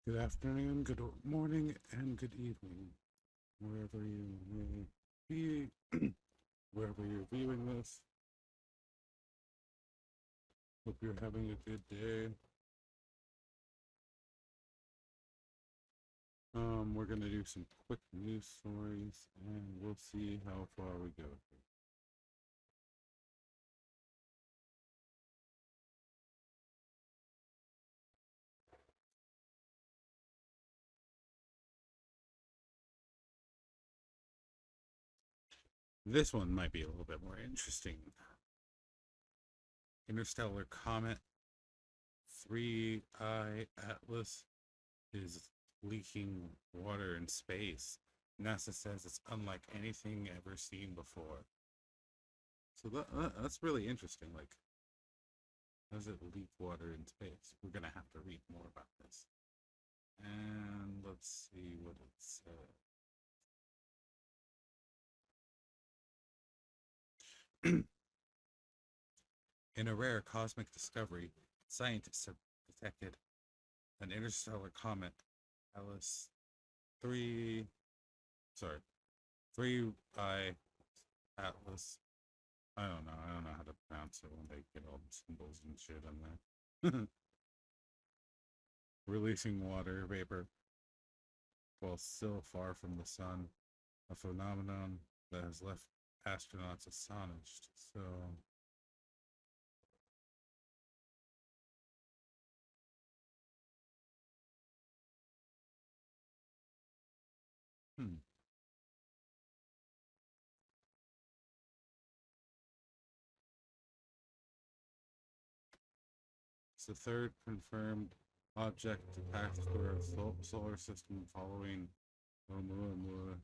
Good afternoon, good morning, and good evening, wherever you may be, wherever you're viewing this. Hope you're having a good day. We're gonna do some quick news stories, and we'll see how far we go. This one might be a little bit more interesting. Interstellar comet 3I Atlas is leaking water in space. NASA says it's unlike anything ever seen before. So that's really interesting. Like, how does it leak water in space? We're gonna have to read more about this. And let's see what it says. In a rare cosmic discovery, scientists have detected an interstellar comet, Alice 3, sorry, 3I Atlas. I don't know how to pronounce it when they get all the symbols and shit on there. Releasing water vapor while still far from the sun, a phenomenon that has left astronauts astonished. So, hmm. It's the third confirmed object to pass through our solar system following Oumuamua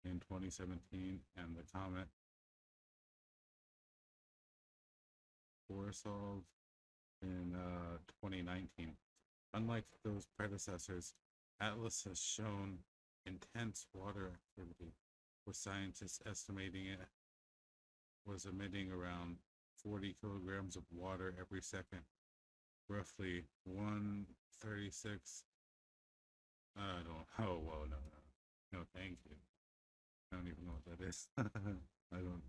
in 2017 and the comet Borisov in 2019. Unlike those predecessors, Atlas has shown intense water activity, with scientists estimating it was emitting around 40 kilograms of water every second, roughly 136. I don't. Oh, well, no, thank you. I don't even know what that is. I don't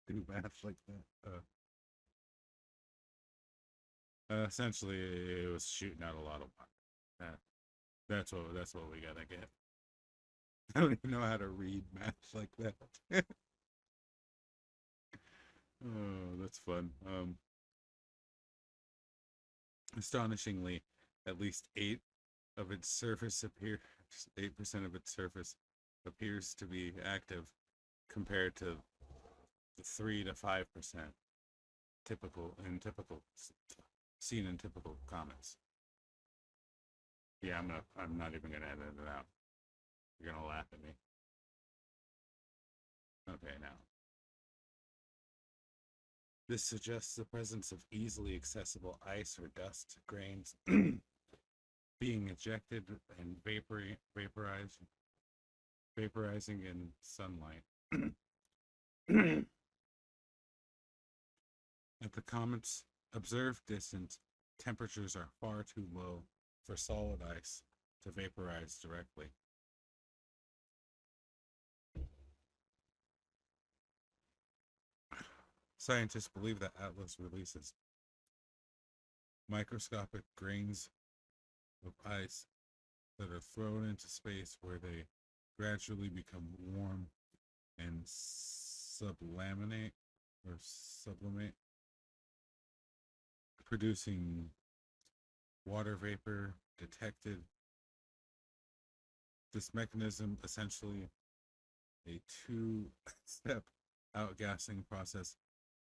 do math like that. Essentially, it was shooting out a lot of water. That, that's what we gotta get. I don't even know how to read math like that. Oh, that's fun. Astonishingly, at least of its surface appears 8% of its surface appears to be active compared to the 3 to 5% typical seen in typical comets. Yeah, I'm not even gonna edit it out. You're gonna laugh at me. Okay, now this suggests the presence of easily accessible ice or dust grains being ejected and vaporizing in sunlight. At the comet's observed distance, temperatures are far too low for solid ice to vaporize directly. Scientists believe that Atlas releases microscopic grains of ice that are thrown into space where they gradually become warm and sublimate, producing water vapor detected. This mechanism, essentially a two-step outgassing process,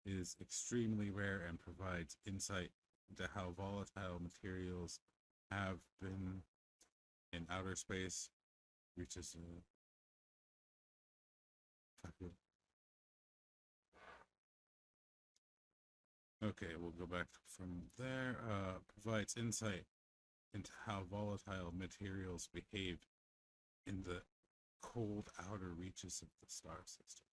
is extremely rare and provides insight into how volatile materials have been in outer space, reaches a okay, we'll go back from there. Provides insight into how volatile materials behave in the cold outer reaches of the star system.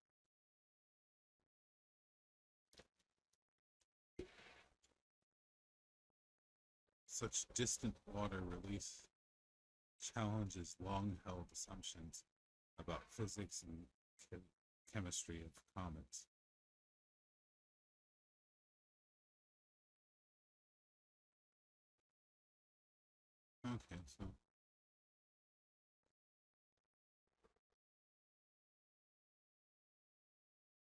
Such distant water release challenges long held assumptions about physics and chemistry of comets. Okay, so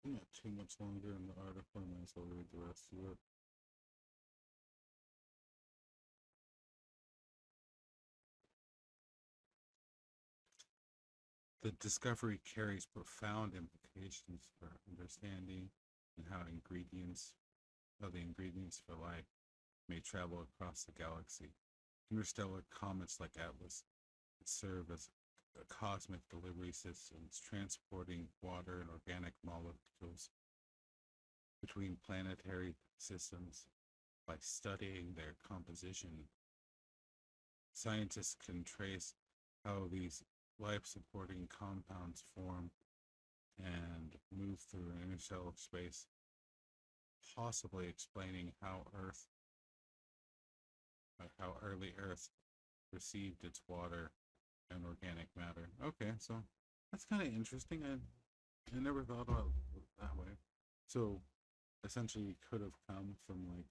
not too much longer in the article. I might as well read the rest of it. The discovery carries profound implications for understanding and how the ingredients for life may travel across the galaxy. Interstellar comets like Atlas serve as cosmic delivery systems transporting water and organic molecules between planetary systems. By studying their composition, scientists can trace how these life supporting compounds form and move through interstellar space, possibly explaining how early Earth received its water and organic matter. Okay, so that's kind of interesting. I never thought about it that way. So essentially, it could have come from like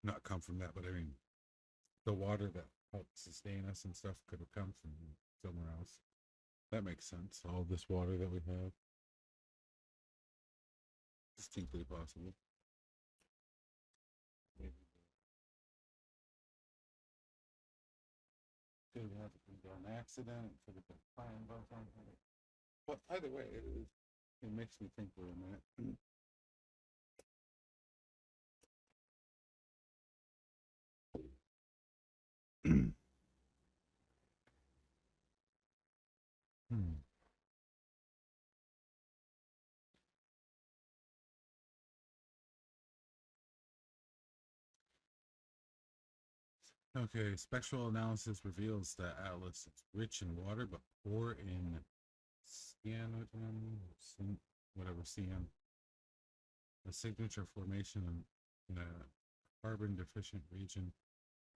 not come from that, but I mean the water that helped sustain us and stuff could have come from somewhere else. That makes sense. All this water that we have, distinctly possible. Maybe could have been an accident. Could have been flying by something. But either way, it makes me think for a minute. Hmm. Okay, spectral analysis reveals that Atlas is rich in water but poor in cyanogen, whatever cyan, a signature formation in a carbon deficient region,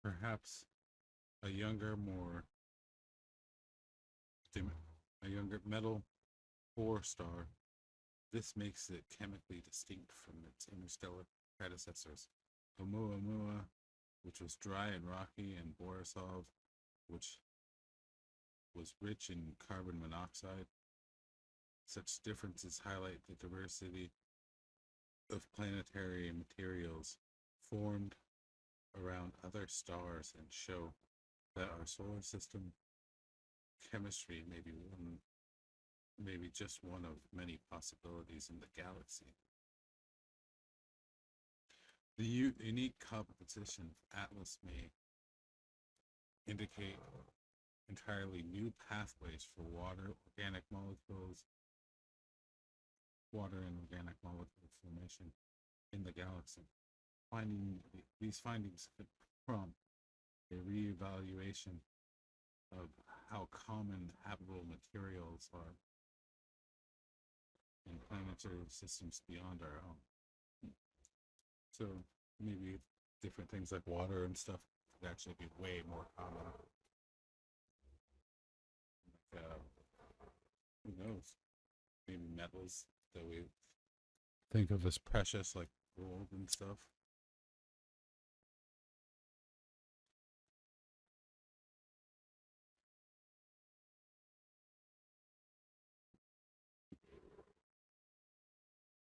perhaps a younger, more a younger metal four star. This makes it chemically distinct from its interstellar predecessors, Oumuamua, which was dry and rocky, and Borisov, which was rich in carbon monoxide. Such differences highlight the diversity of planetary materials formed around other stars and show that our solar system chemistry may be maybe just one of many possibilities in the galaxy. The unique composition of Atlas may indicate entirely new pathways for water and organic molecule formation in the galaxy. These findings could prompt a reevaluation of how common habitable materials are in planetary systems beyond our own. So maybe different things like water and stuff could actually be way more common. Like, who knows? Maybe metals that we think of as precious, like gold and stuff.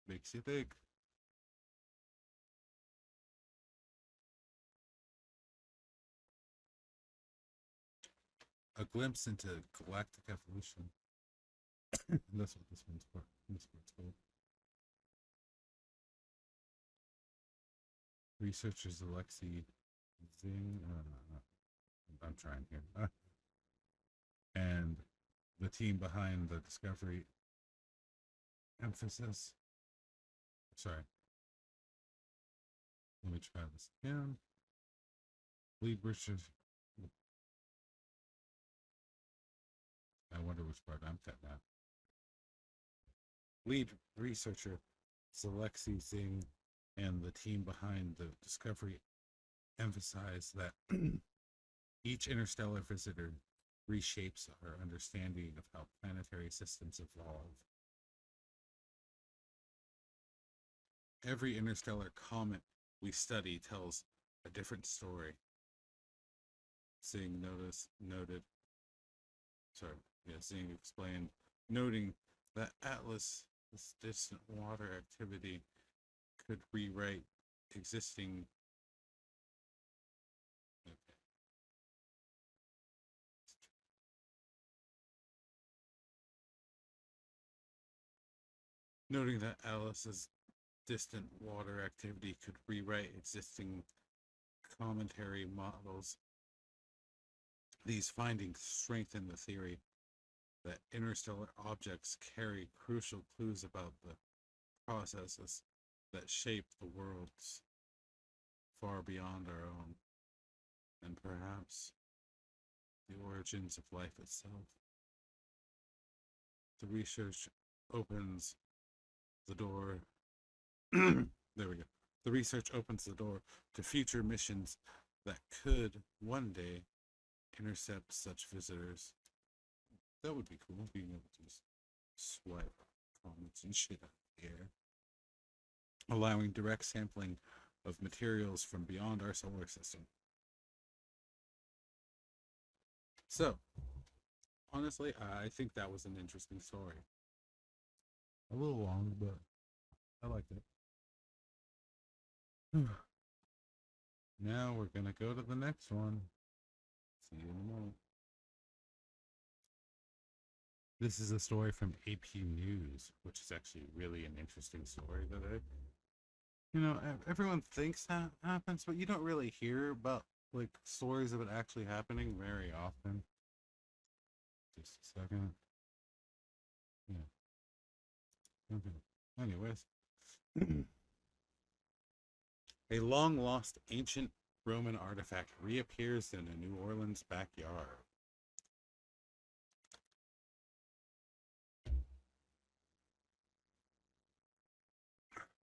Makes you think. A glimpse into galactic evolution. And that's what this one's for. This one's called. Researchers Alexei Zing. I'm trying here. And the team behind the discovery emphasis. Sorry. Let me try this again. Lead research. I wonder which part I'm cutting out. Lead researcher Alexei Zing and the team behind the discovery emphasize that each interstellar visitor reshapes our understanding of how planetary systems evolve. Every interstellar comet we study tells a different story. Seeing notice noted, sorry, yeah, seeing explained, noting that Atlas' distant water activity could rewrite existing. Okay. Noting that Atlas's distant water activity could rewrite existing cometary models, these findings strengthen the theory that interstellar objects carry crucial clues about the processes that shape the worlds far beyond our own, and perhaps the origins of life itself. The research opens the door. There we go. The research opens the door to future missions that could one day intercept such visitors. That would be cool, being able to just swipe comets and shit out of the air, allowing direct sampling of materials from beyond our solar system. So, honestly, I think that was an interesting story. A little long, but I liked it. Now we're gonna go to the next one. See you in a moment. This is a story from AP News, which is actually really an interesting story that everyone thinks that happens, but you don't really hear about like stories of it actually happening very often. Just a second. Yeah. Okay. Anyways, a long lost ancient Roman artifact reappears in a New Orleans backyard.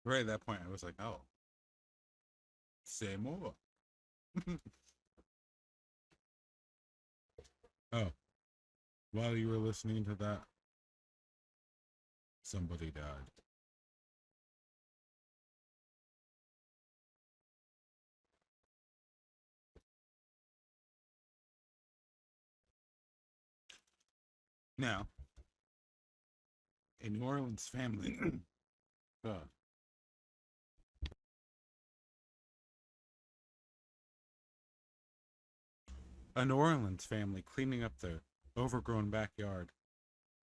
Right at that point, I was like, oh, say more. Oh, while you were listening to that, somebody died. Now, a New Orleans family. uh, a New Orleans family cleaning up their overgrown backyard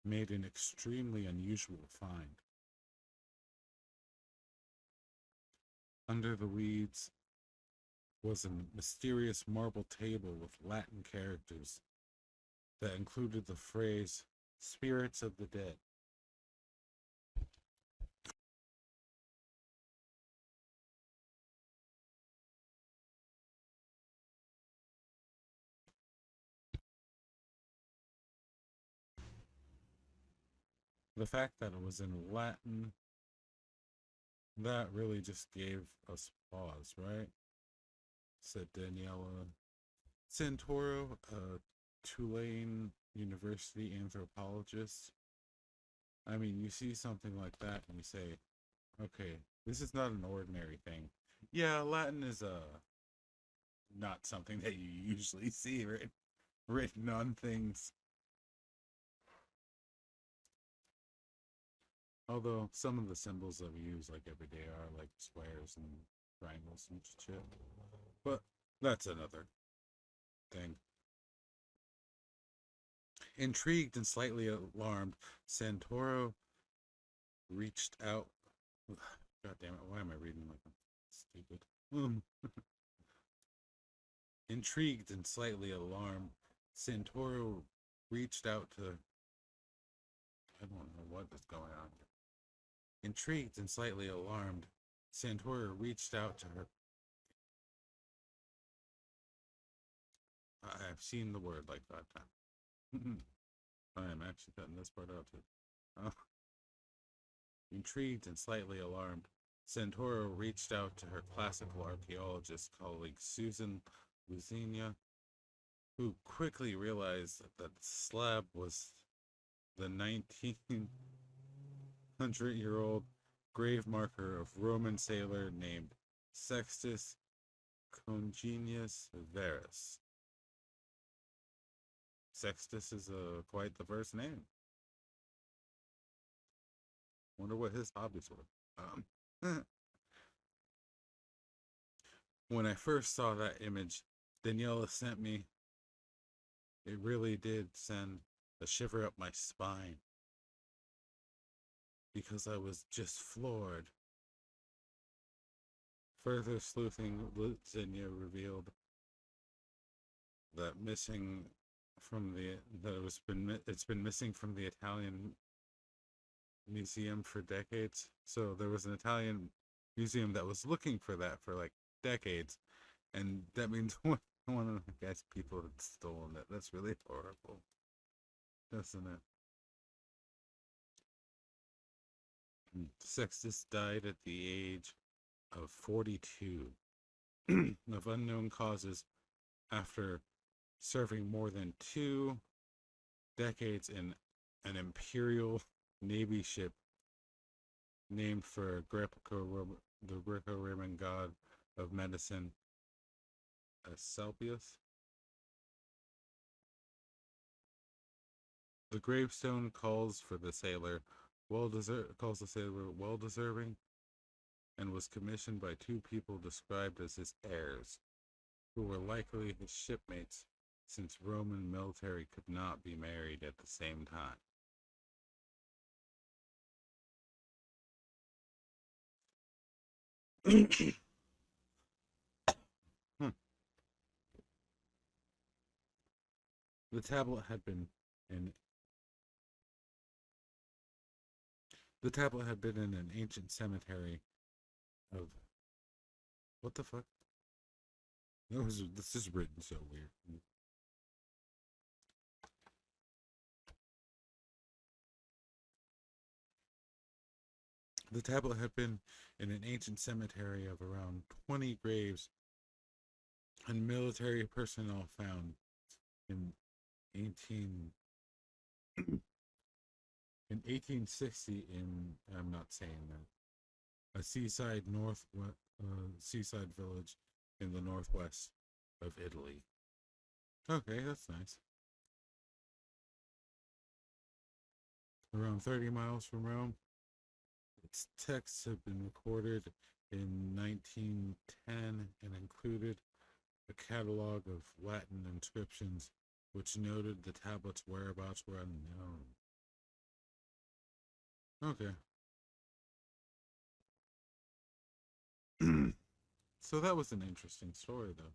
made an extremely unusual find. Under the weeds was a mysterious marble table with Latin characters that included the phrase "spirits of the dead." The fact that it was in Latin, that really just gave us pause, right? Said Daniela Santoro, a Tulane University anthropologist. I mean, you see something like that and you say, okay, this is not an ordinary thing. Yeah, Latin is not something that you usually see written on things. Although some of the symbols that we use like every day are like squares and triangles and shit. But that's another thing. Intrigued and slightly alarmed, Santoro reached out. God damn it, why am I reading like I'm stupid? Intrigued and slightly alarmed, Santoro reached out to. I don't know what is going on here. Intrigued and slightly alarmed, Santoro reached out to her. I've seen the word like 5 times. I am actually cutting this part out too. Uh, Intrigued and slightly alarmed, Santoro reached out to her classical archaeologist colleague Susan Lusigna, who quickly realized that the slab was the 1900-year-old grave marker of Roman sailor named Sextus Congenius Verus. Sextus is quite the first name. Wonder what his hobbies were. When I first saw that image Daniela sent me, it really did send a shiver up my spine because I was just floored. Further sleuthing, Lutzenia revealed that missing from the that it was been it's been missing from the Italian museum for decades. So there was an Italian museum that was looking for that for like decades, and that means one of the guys people had stolen it. That's really horrible, doesn't it? Sextus died at the age of 42 of unknown causes after serving more than 2 decades in an imperial navy ship named for the Greco-Roman god of medicine, Asclepius. The gravestone calls the sailor well deserving, and was commissioned by 2 people described as his heirs, who were likely his shipmates, since Roman military could not be married at the same time. Hmm. The tablet had been in an ancient cemetery of what the fuck? This is written so weird. The tablet had been in an ancient cemetery of around 20 graves and military personnel found in 18 in 1860 in I'm not saying that a seaside village in the northwest of Italy. Okay, that's nice. Around 30 miles from Rome. Its texts have been recorded in 1910 and included a catalog of Latin inscriptions which noted the tablet's whereabouts were unknown. Okay. So that was an interesting story, though.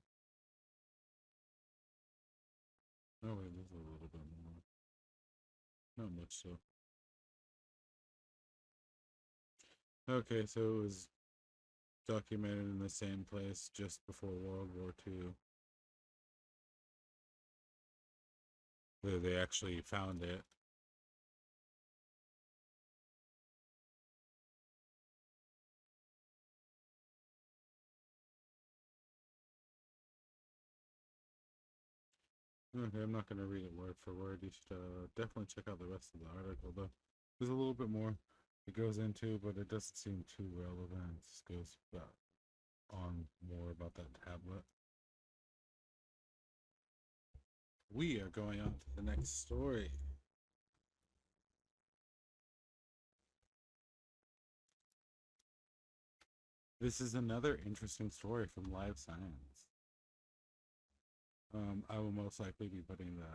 Oh, wait, there's a little bit more. Not much, so. Okay, so it was documented in the same place just before World War II, where they actually found it. Okay, I'm not going to read it word for word. You should definitely check out the rest of the article, though. There's a little bit more it goes into, but it doesn't seem too relevant. It just goes on more about that tablet. We are going on to the next story. This is another interesting story from Live Science. I will most likely be putting the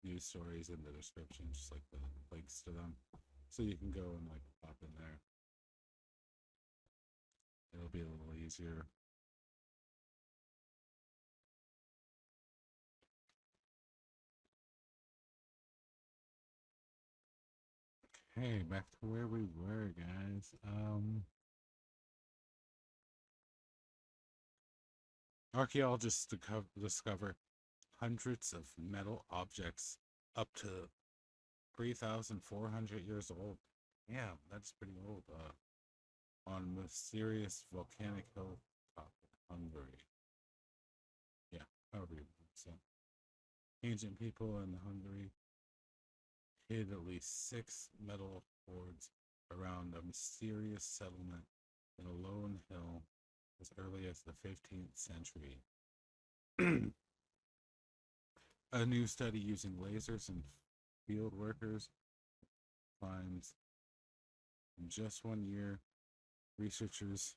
news stories in the description, just like the links to them, so you can go and like pop in there. It'll be a little easier. Okay, back to where we were, guys. Archaeologists discover hundreds of metal objects up to 3,400 years old. Yeah, that's pretty old. on mysterious volcanic hilltop in Hungary. Yeah, however you pronounce it. Ancient people in Hungary hid at least six metal hoards around a mysterious settlement in a lone hill as early as the 15th century. A new study using lasers and field workers finds in just 1 year, researchers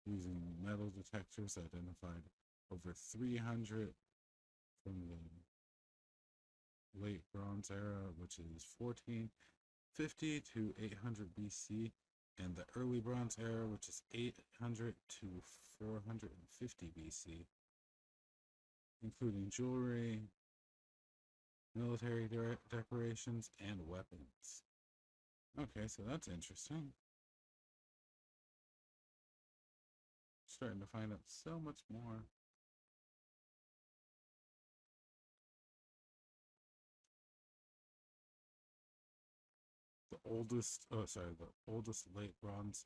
using metal detectors identified over 300 from the late Bronze Era, which is 1450 to 800 BC, and the early Bronze Era, which is 800 to 450 BC, including jewelry, military decorations, and weapons. Okay, so that's interesting. Starting to find out so much more. The oldest late bronze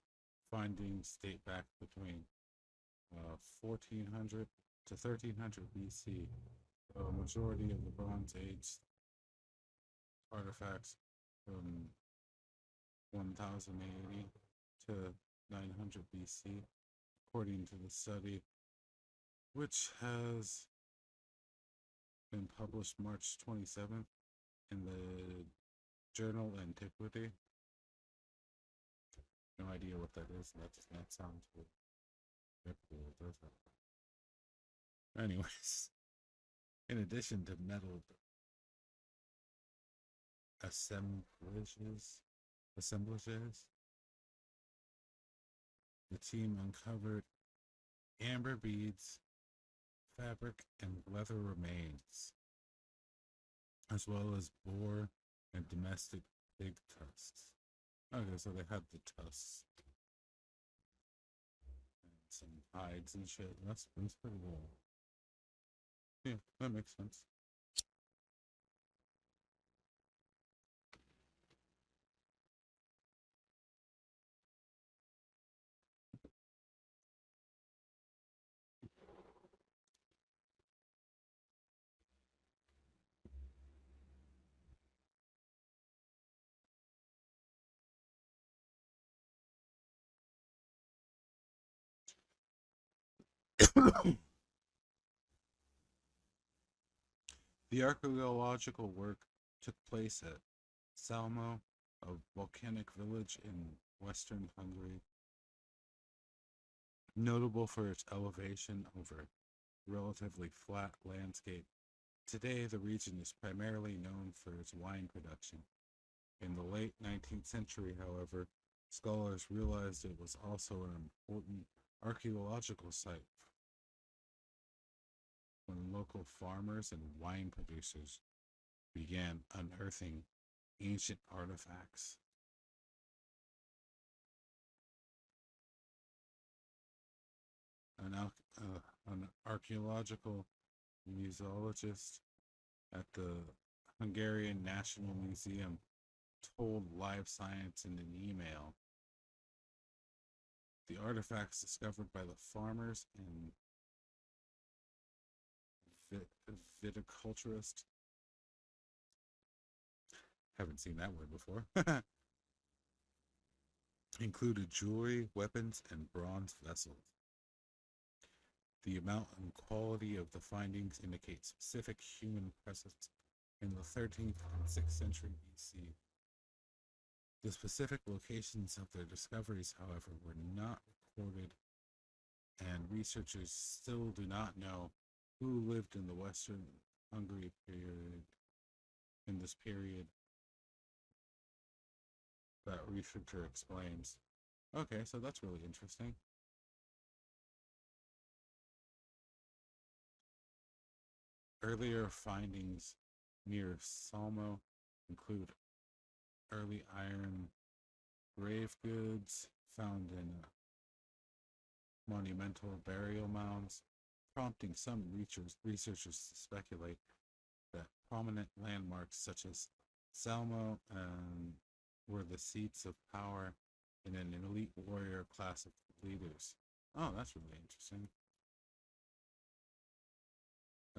findings date back between 1400 to 1300 BC. A majority of the Bronze Age artifacts from 1080 to 900 BC, according to the study, which has been published March 27th in the journal Antiquity. No idea what that is. That does not sound cool. Does that? Anyways, in addition to metal assemblages, the team uncovered amber beads, fabric, and leather remains, as well as boar and domestic pig tusks. Okay, so they had the tusks and some hides and shit. That's pretty cool. Yeah, that makes sense. The archaeological work took place at Salmo, a volcanic village in western Hungary, notable for its elevation over a relatively flat landscape. Today, the region is primarily known for its wine production. In the late 19th century, however, scholars realized it was also an important archaeological site when local farmers and wine producers began unearthing ancient artifacts. An archaeological museologist at the Hungarian National Museum told Live Science in an email the artifacts discovered by the farmers and viticulturist, haven't seen that word before, included jewelry, weapons, and bronze vessels. The amount and quality of the findings indicate specific human presence in the 13th and 6th century BC. The specific locations of their discoveries, however, were not recorded, and researchers still do not know who lived in the Western Hungary period. In this period, that researcher explains. Okay, so that's really interesting. Earlier findings near Salmo include early iron grave goods found in monumental burial mounds, prompting some researchers to speculate that prominent landmarks such as Salmo and were the seats of power in an elite warrior class of leaders. Oh, that's really interesting.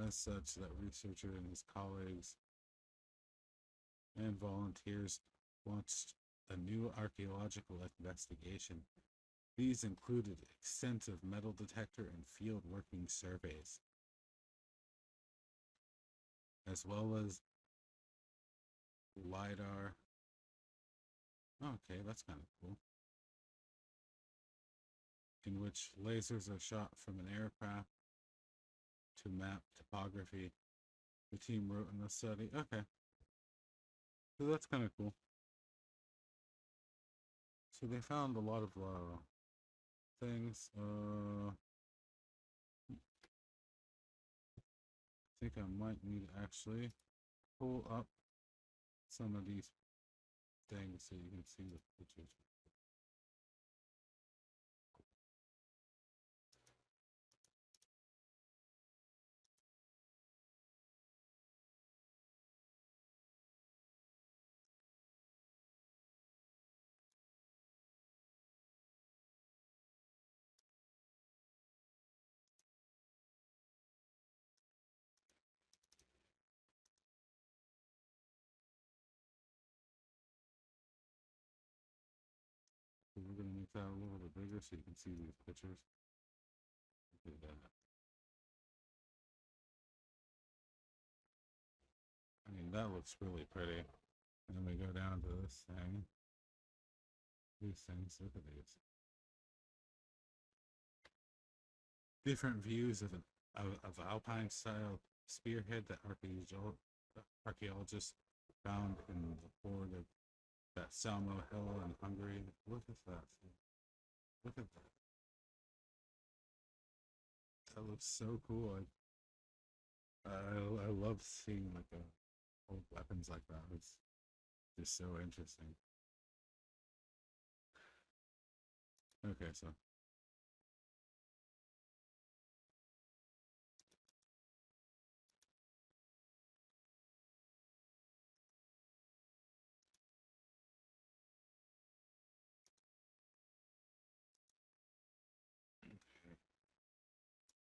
As such, that researcher and his colleagues and volunteers launched a new archaeological investigation. These included extensive metal detector and field working surveys, as well as LiDAR. Okay, that's kind of cool. In which lasers are shot from an aircraft to map topography. The team wrote in the study. Okay, so that's kind of cool. So they found a lot of things. I think I might need to actually pull up some of these things so you can see the pictures. So we're gonna make that a little bit bigger so you can see these pictures. Look at that. I mean, that looks really pretty. And then we go down to this thing. These things, look at these. Different views of alpine style spearhead that archaeologists found in the fort of that Salmo Hill in Hungary. Look at that. Look at that. That looks so cool. I love seeing like old weapons like that. It's just so interesting. Okay, so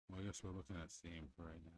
well, I guess we're looking at Steam for right now.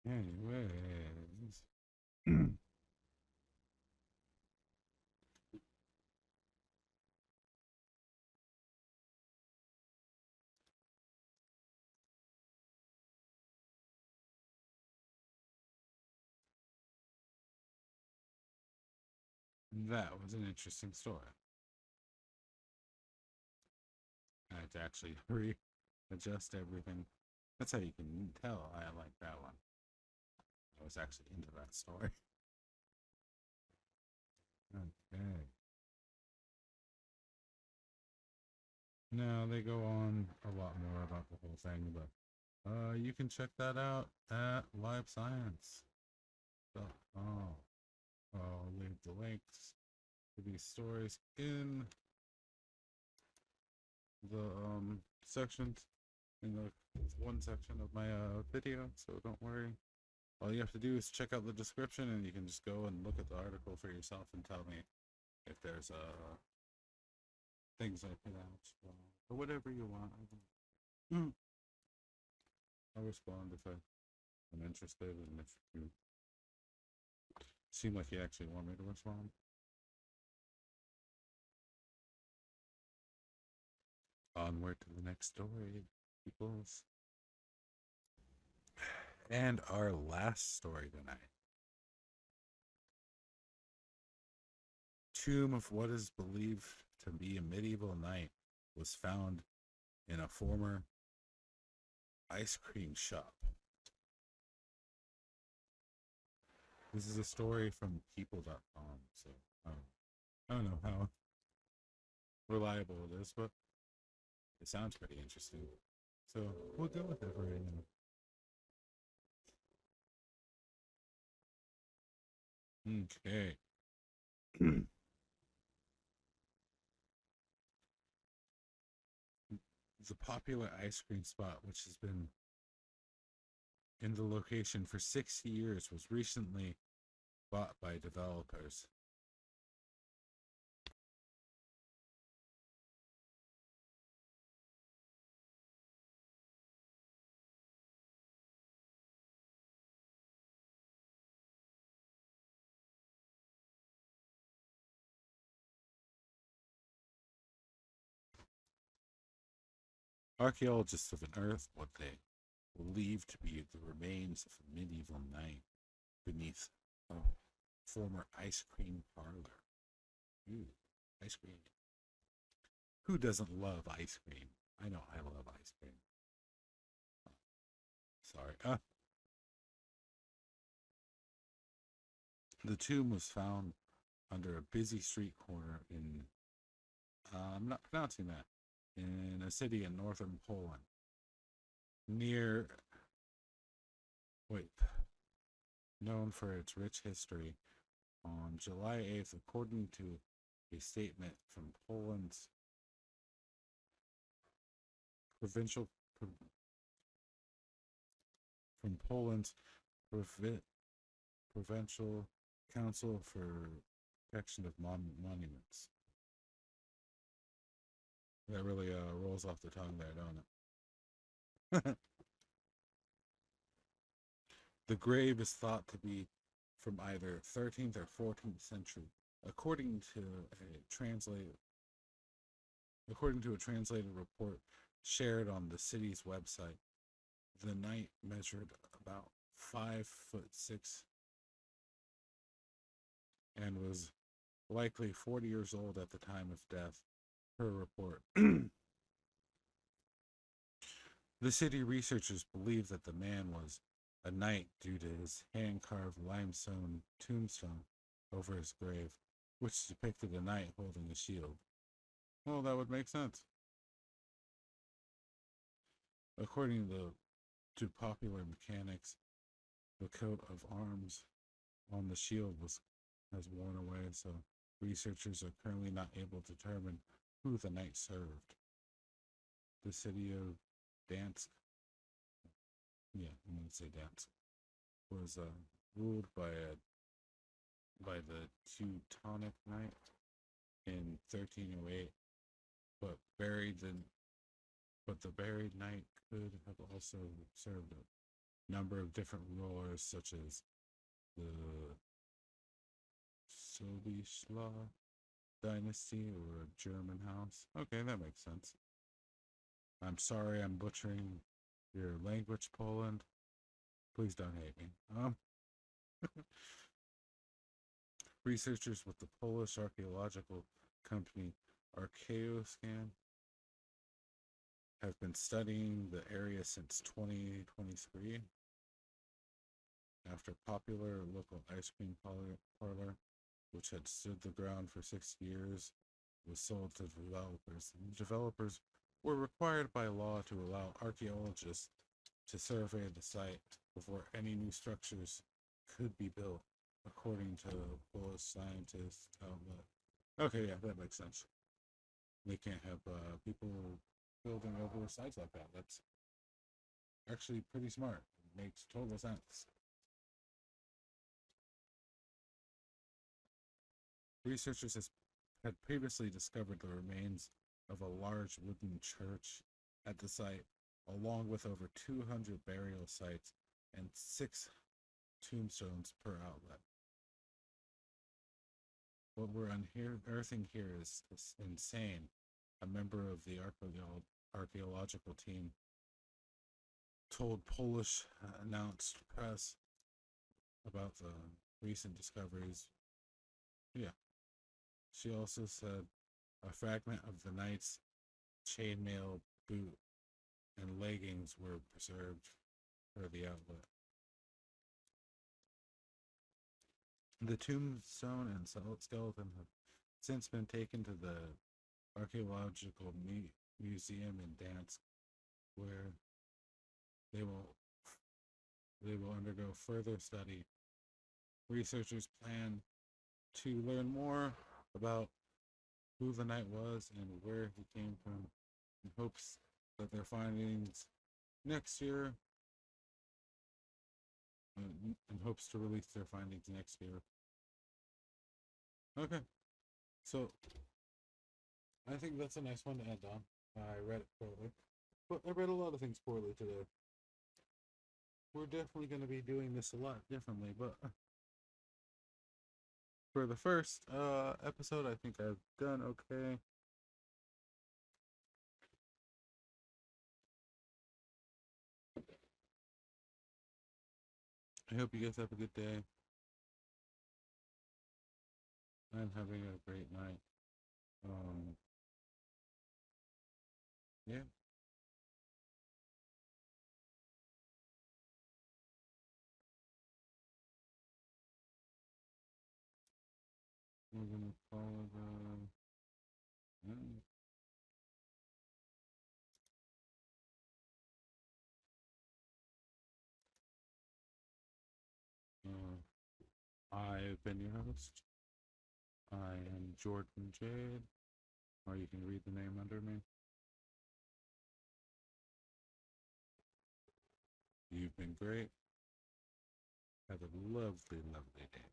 Anyways, that was an interesting story. I had to actually readjust everything. That's how you can tell I like that one. I was actually into that story. Okay. No, they go on a lot more about the whole thing, but you can check that out at livescience.com. I'll leave the links to these stories in the sections in the one section of my video, so don't worry. All you have to do is check out the description, and you can just go and look at the article for yourself and tell me if there's things I pronounced wrong or whatever you want. I'll respond if I'm interested, and if you seem like you actually want me to respond. Onward to the next story, peoples. And our last story tonight. Tomb of what is believed to be a medieval knight was found in a former ice cream shop. This is a story from people.com, so I don't know how reliable it is, but it sounds pretty interesting. So we'll go with it for right now. Okay. The popular ice cream spot, which has been in the location for 6 years, was recently bought by developers. Archaeologists have unearthed what they believe to be the remains of a medieval knight beneath a former ice cream parlor. Ooh, ice cream. Who doesn't love ice cream? I know I love ice cream. Sorry. The tomb was found under a busy street corner in, I'm not pronouncing that, in a city in northern Poland. Near, wait, known for its rich history. On July 8th, according to a statement from provincial, from Poland's provincial council for protection of monuments. That really rolls off the tongue there, don't it? The grave is thought to be from either 13th or 14th century, according to a translated report shared on the city's website. The knight measured about 5'6" and was likely 40 years old at the time of death, per report. The city researchers believe that the man was a knight due to his hand-carved limestone tombstone over his grave, which depicted a knight holding a shield. Well, that would make sense. According to popular mechanics, the coat of arms on the shield has worn away, so researchers are currently not able to determine who the knight served. The city of Dansk, yeah, I'm going to say Dansk, was ruled by the Teutonic Knight in 1308, but the buried knight could have also served a number of different rulers, such as the Sobislaw dynasty or a German house. Okay, that makes sense. I'm sorry I'm butchering your language, Poland. Please don't hate me. Researchers with the Polish archaeological company Archaeoscan have been studying the area since 2023 after popular local ice cream parlor, which had stood the ground for 6 years, was sold to developers. And developers were required by law to allow archaeologists to survey the site before any new structures could be built, according to Polish scientist outlet. Okay, yeah, that makes sense. They can't have people building over sites like that. That's actually pretty smart. It makes total sense. Researchers had previously discovered the remains of a large wooden church at the site, along with over 200 burial sites and 6 tombstones per outlet. What we're unearthing here is insane. A member of the archaeological team told Polish announced press about the recent discoveries. Yeah. She also said a fragment of the knight's chainmail boot and leggings were preserved for the outlet. The tombstone and skeleton have since been taken to the Archaeological Museum in Dansk, where they will undergo further study. Researchers plan to learn more about who the knight was and where he came from, in hopes that their findings next year, in hopes to release their findings next year. Okay, so I think that's a nice one to end on. I read it poorly, but I read a lot of things poorly today. We're definitely going to be doing this a lot differently, but for the first episode, I think I've done okay. I hope you guys have a good day. I'm having a great night. Yeah. We're gonna follow the. I've been your host. I am Jordan Jade, or you can read the name under me. You've been great. Have a lovely, lovely day.